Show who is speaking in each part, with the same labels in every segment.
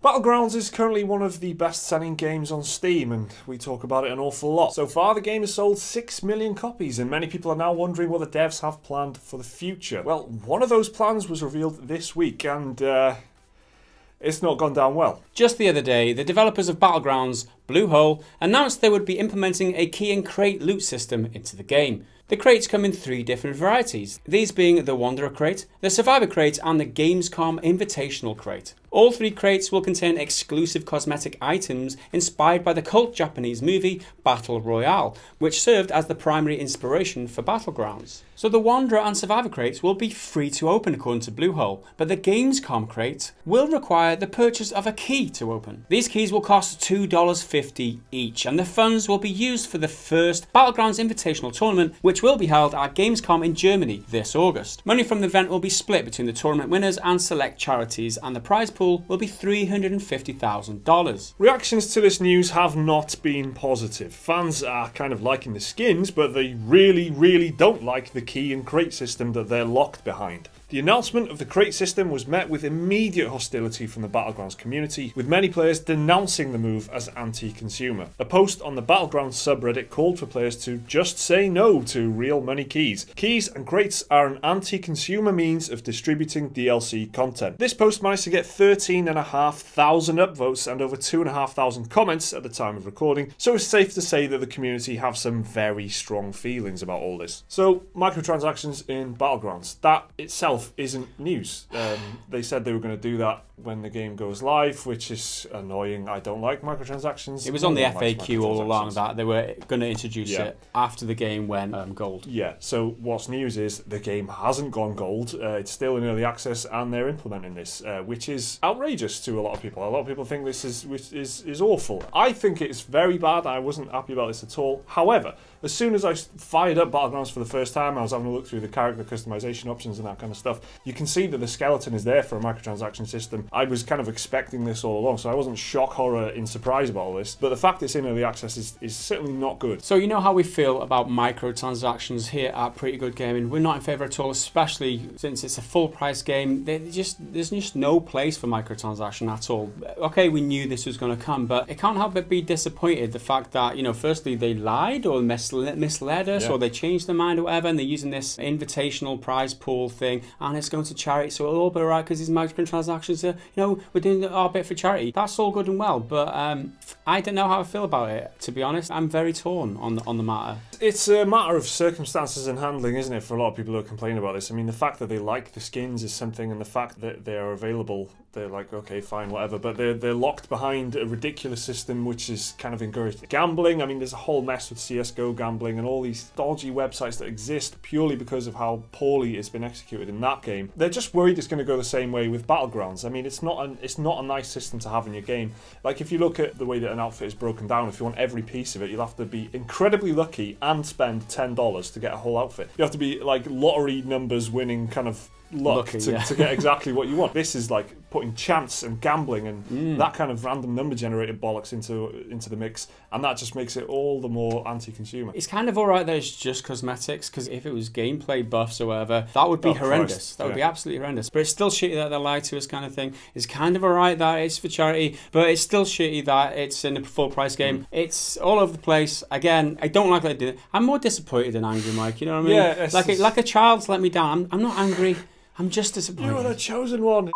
Speaker 1: Battlegrounds is currently one of the best-selling games on Steam, and we talk about it an awful lot. So far, the game has sold 6 million copies, and many people are now wondering what the devs have planned for the future. Well, one of those plans was revealed this week, and it's not gone down well.
Speaker 2: Just the other day, the developers of Battlegrounds, Bluehole, announced they would be implementing a key and crate loot system into the game. The crates come in 3 different varieties, these being the Wanderer crate, the Survivor crate and the Gamescom Invitational crate. All 3 crates will contain exclusive cosmetic items inspired by the cult Japanese movie Battle Royale, which served as the primary inspiration for Battlegrounds. So the Wanderer and Survivor crates will be free to open according to Bluehole, but the Gamescom crate will require the purchase of a key to open. These keys will cost $2.50 each, and the funds will be used for the first Battlegrounds Invitational tournament, which will be held at Gamescom in Germany this August. Money from the event will be split between the tournament winners and select charities, and the prize pool will be $350,000.
Speaker 1: Reactions to this news have not been positive. Fans are kind of liking the skins, but they really don't like the key and crate system that they're locked behind. The announcement of the crate system was met with immediate hostility from the Battlegrounds community, with many players denouncing the move as anti-consumer. A post on the Battlegrounds subreddit called for players to just say no to real money keys. Keys and crates are an anti-consumer means of distributing DLC content. This post managed to get 13,500 upvotes and over 2,500 comments at the time of recording, so it's safe to say that the community have some very strong feelings about all this. So, microtransactions in Battlegrounds. That itself isn't news. They said they were going to do that when the game goes live, which is annoying. I don't like microtransactions.
Speaker 2: It was on the FAQ all along that they were going to introduce it after the game went gold.
Speaker 1: Yeah, so what's news is the game hasn't gone gold. It's still in early access and they're implementing this, which is outrageous to a lot of people. A lot of people think this is awful. I think it's very bad. I wasn't happy about this at all. However, as soon as I fired up Battlegrounds for the first time, I was having a look through the character customization options and that kind of stuff. You can see that the skeleton is there for a microtransaction system. I was kind of expecting this all along, so I wasn't shock, horror, in surprise about all this. But the fact it's in early access is certainly not good.
Speaker 2: So you know how we feel about microtransactions here at Pretty Good Gaming. We're not in favour at all, especially since it's a full price game. There's just no place for microtransaction at all. Okay, we knew this was going to come, but it can't help but be disappointed the fact that, you know, firstly they lied or misled us, or they changed their mind or whatever, and they're using this invitational prize pool thing, and it's going to charity, so it'll all be alright because these microtransactions are, you know, we're doing our bit for charity. That's all good and well, but I don't know how I feel about it, to be honest. I'm very torn on the matter.
Speaker 1: It's a matter of circumstances and handling, isn't it, for a lot of people who are complaining about this. I mean, the fact that they like the skins is something, and the fact that they are available, they're like, okay, fine, whatever, but they're locked behind a ridiculous system which is kind of encouraged gambling. I mean, there's a whole mess with CSGO gambling and all these dodgy websites that exist purely because of how poorly it's been executed in that game. They're just worried it's going to go the same way with Battlegrounds. I mean, it's not a nice system to have in your game. Like, if you look at the way that an outfit is broken down, if you want every piece of it, you'll have to be incredibly lucky and spend $10 to get a whole outfit. You have to be like lottery numbers winning kind of luck to get exactly what you want. This is like putting chance and gambling and that kind of random number generated bollocks into the mix, and that just makes it all the more anti-consumer.
Speaker 2: It's kind of alright that it's just cosmetics, because if it was gameplay buffs or whatever, that would be horrendous. Christ. That would be absolutely horrendous. But it's still shitty that they lied to us, kind of thing. It's kind of alright that it's for charity, but it's still shitty that it's in a full price game. It's all over the place. Again, I don't like that they did it. I'm more disappointed than angry, Mike. You know what I mean? Yeah, like a child's let me down. I'm not angry. I'm just disappointed.
Speaker 1: You are the chosen one.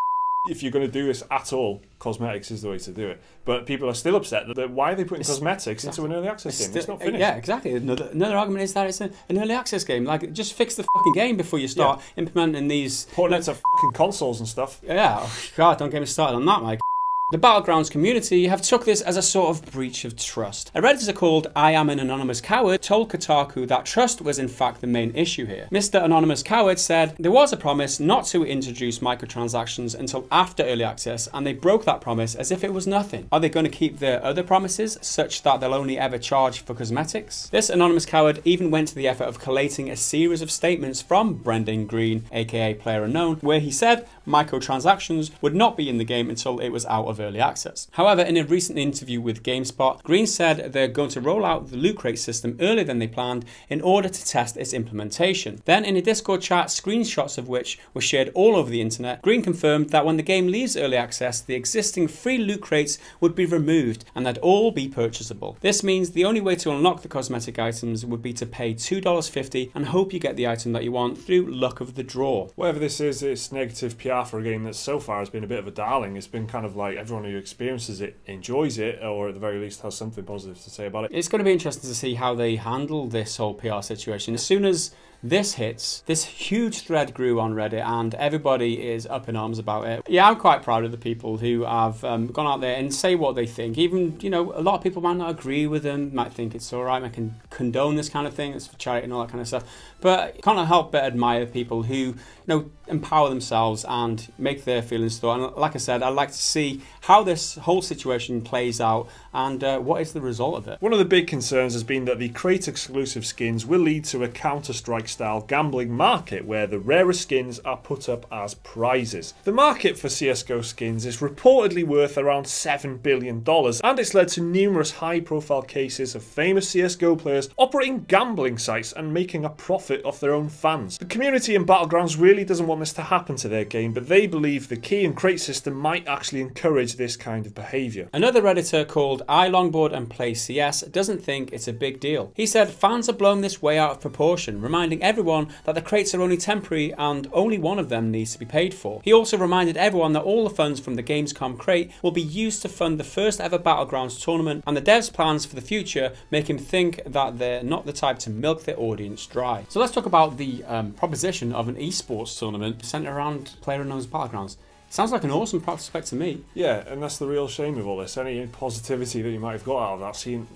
Speaker 1: If you're going to do this at all, cosmetics is the way to do it. But people are still upset that why are they putting cosmetics into an early access game? It's not finished.
Speaker 2: Yeah, exactly. Another argument is that it's an early access game. Like, just fix the fucking game before you start implementing these.
Speaker 1: Putting it to fucking consoles and stuff.
Speaker 2: Yeah, oh, God, don't get me started on that, Mike. The Battlegrounds community have took this as a sort of breach of trust. A Redditor called I Am an Anonymous Coward told Kotaku that trust was in fact the main issue here. Mr. Anonymous Coward said there was a promise not to introduce microtransactions until after early access, and they broke that promise as if it was nothing. Are they going to keep their other promises such that they'll only ever charge for cosmetics? This Anonymous Coward even went to the effort of collating a series of statements from Brendan Green, aka PlayerUnknown, where he said microtransactions would not be in the game until it was out of of early access. However, in a recent interview with GameSpot, Green said they're going to roll out the loot crate system earlier than they planned in order to test its implementation. Then, in a Discord chat, screenshots of which were shared all over the internet, Green confirmed that when the game leaves early access, the existing free loot crates would be removed and they'd all be purchasable. This means the only way to unlock the cosmetic items would be to pay $2.50 and hope you get the item that you want through luck of the draw.
Speaker 1: Whatever this is, it's negative PR for a game that so far has been a bit of a darling. It's been kind of like everyone who experiences it enjoys it, or at the very least has something positive to say about it.
Speaker 2: It's going to be interesting to see how they handle this whole PR situation. As soon as this hits, this huge thread grew on Reddit and everybody is up in arms about it. Yeah, I'm quite proud of the people who have gone out there and say what they think. Even, you know, a lot of people might not agree with them, might think it's all right, I can condone this kind of thing, it's for charity and all that kind of stuff. But you can't help but admire people who, you know, empower themselves and make their feelings thought. And like I said, I'd like to see how this whole situation plays out and what is the result of it.
Speaker 1: One of the big concerns has been that the crate exclusive skins will lead to a Counter-Strike style gambling market where the rarest skins are put up as prizes. The market for CSGO skins is reportedly worth around $7 billion, and it's led to numerous high-profile cases of famous CSGO players operating gambling sites and making a profit off their own fans. The community in Battlegrounds really doesn't want this to happen to their game, but they believe the key and crate system might actually encourage this kind of behaviour.
Speaker 2: Another Redditor called iLongboard and Play CS doesn't think it's a big deal. He said fans are blowing this way out of proportion, reminding everyone that the crates are only temporary and only one of them needs to be paid for. He also reminded everyone that all the funds from the Gamescom crate will be used to fund the first ever Battlegrounds tournament, and the devs' plans for the future make him think that they're not the type to milk their audience dry. So let's talk about the proposition of an esports tournament centered around PlayerUnknown's Battlegrounds. Sounds like an awesome prospect to me.
Speaker 1: Yeah, and that's the real shame of all this. Any positivity that you might have got out of that, seeing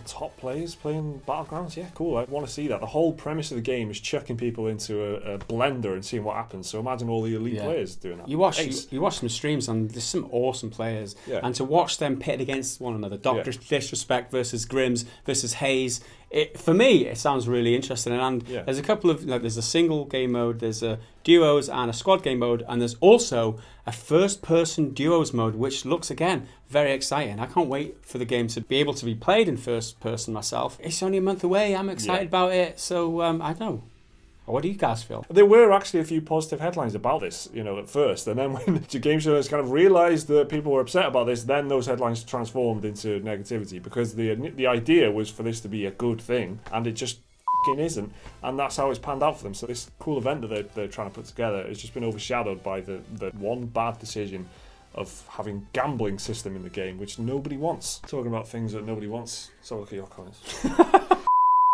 Speaker 1: top players playing Battlegrounds, yeah, cool, I want to see that. The whole premise of the game is chucking people into a blender and seeing what happens. So imagine all the elite players doing that.
Speaker 2: You watch some streams and there's some awesome players.
Speaker 1: Yeah.
Speaker 2: And to watch them pitted against one another, Dr. Disrespect versus Grims versus Hayes, for me, it sounds really interesting. And there's a couple of, there's a single game mode, there's a duos and a squad game mode, and there's also a first-person duos mode, which looks, again, very exciting. I can't wait for the game to be able to be played in first person myself. It's only a month away, I'm excited about it, so I don't know. What do you guys feel?
Speaker 1: There were actually a few positive headlines about this, at first, and then when the game journalists kind of realised that people were upset about this, then those headlines transformed into negativity, because the idea was for this to be a good thing, and it just isn't, and that's how it's panned out for them. So this cool event that they're trying to put together has just been overshadowed by the one bad decision of having gambling system in the game, which nobody wants. Talking about things that nobody wants, so look at your comments.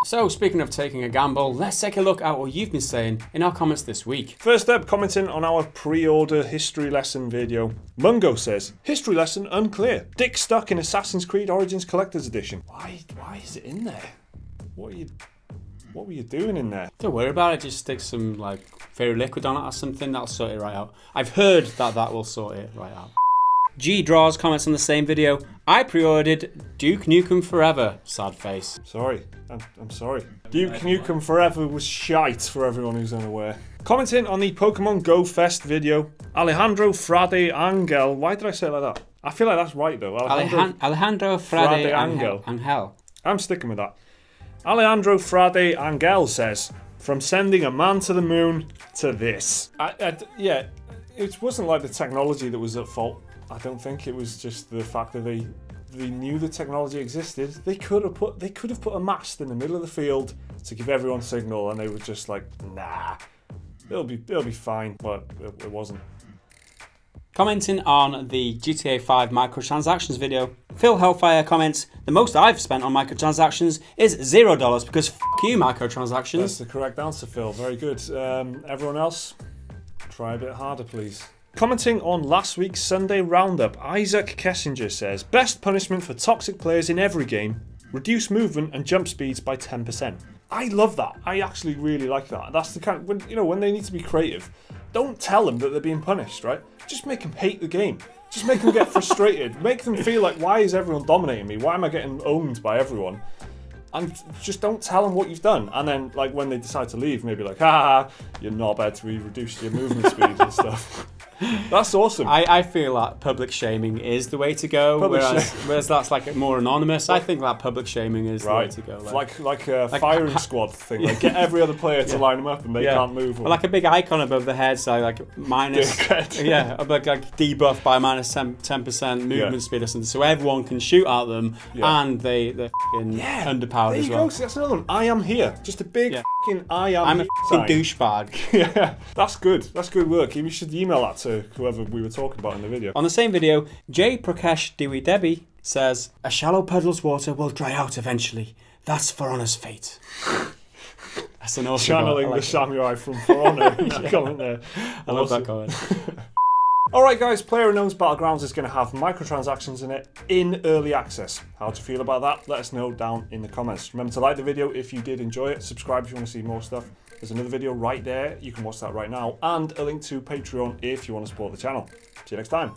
Speaker 2: So, speaking of taking a gamble, let's take a look at what you've been saying in our comments this week.
Speaker 1: First up, commenting on our pre-order history lesson video, Mungo says, history lesson unclear. Dick stuck in Assassin's Creed Origins Collector's Edition. Why is it in there? What were you doing in there?
Speaker 2: Don't worry about it, just stick some fairy liquid on it or something, that'll sort it right out. I've heard that will sort it right out. G Draws comments on the same video, I pre-ordered Duke Nukem Forever, sad face.
Speaker 1: Sorry, I'm sorry. Duke Nukem Forever was shite for everyone who's unaware. Commenting on the Pokemon Go Fest video, Alejandro Frade Angel, why did I say it like that? I feel like that's right though.
Speaker 2: Alejandro Frade Angel.
Speaker 1: I'm sticking with that. Alejandro Frade Angel says, from sending a man to the moon to this. Yeah, it wasn't like the technology that was at fault. I don't think it was just the fact that they knew the technology existed. They could have put a mast in the middle of the field to give everyone signal, and they were just like, nah, it'll be fine, but it wasn't.
Speaker 2: Commenting on the GTA 5 microtransactions video, Phil Hellfire comments, the most I've spent on microtransactions is $0 because f*** you microtransactions.
Speaker 1: That's the correct answer, Phil. Very good. Everyone else, try a bit harder, please. Commenting on last week's Sunday roundup, Isaac Kessinger says, best punishment for toxic players in every game, reduce movement and jump speeds by 10%. I love that. I actually really like that. That's the kind of, when they need to be creative, don't tell them that they're being punished, right? Just make them hate the game. Just make them get frustrated. Make them feel like, why is everyone dominating me? Why am I getting owned by everyone? And just don't tell them what you've done. And then, when they decide to leave, maybe like, you're knobhead, we reduced your movement speed and stuff. That's awesome.
Speaker 2: I feel that public shaming is the way to go, whereas that's like more anonymous. I think that public shaming is the way to go.
Speaker 1: Like a firing squad thing. Like get every other player to line them up and they can't move.
Speaker 2: Or like a big icon above the head, so like minus, like debuff by minus 10% movement speed or something, so everyone can shoot at them and they're fucking underpowered as well.
Speaker 1: See, that's another one. I am here. Just a big fucking I am.
Speaker 2: I'm a fucking douchebag.
Speaker 1: Yeah, that's good. That's good work. We should email that to whoever we were talking about in the video.
Speaker 2: On the same video, J. Prakash Dewi Debbie says, "A shallow puddle's water will dry out eventually. That's For Honor's fate." That's an awesome
Speaker 1: channeling the samurai from For Honor. Comment there.
Speaker 2: I love that comment.
Speaker 1: Alright guys, PlayerUnknown's Battlegrounds is going to have microtransactions in it in early access. How do you feel about that? Let us know down in the comments. Remember to like the video if you did enjoy it, subscribe if you want to see more stuff. There's another video right there, you can watch that right now, and a link to Patreon if you want to support the channel. See you next time.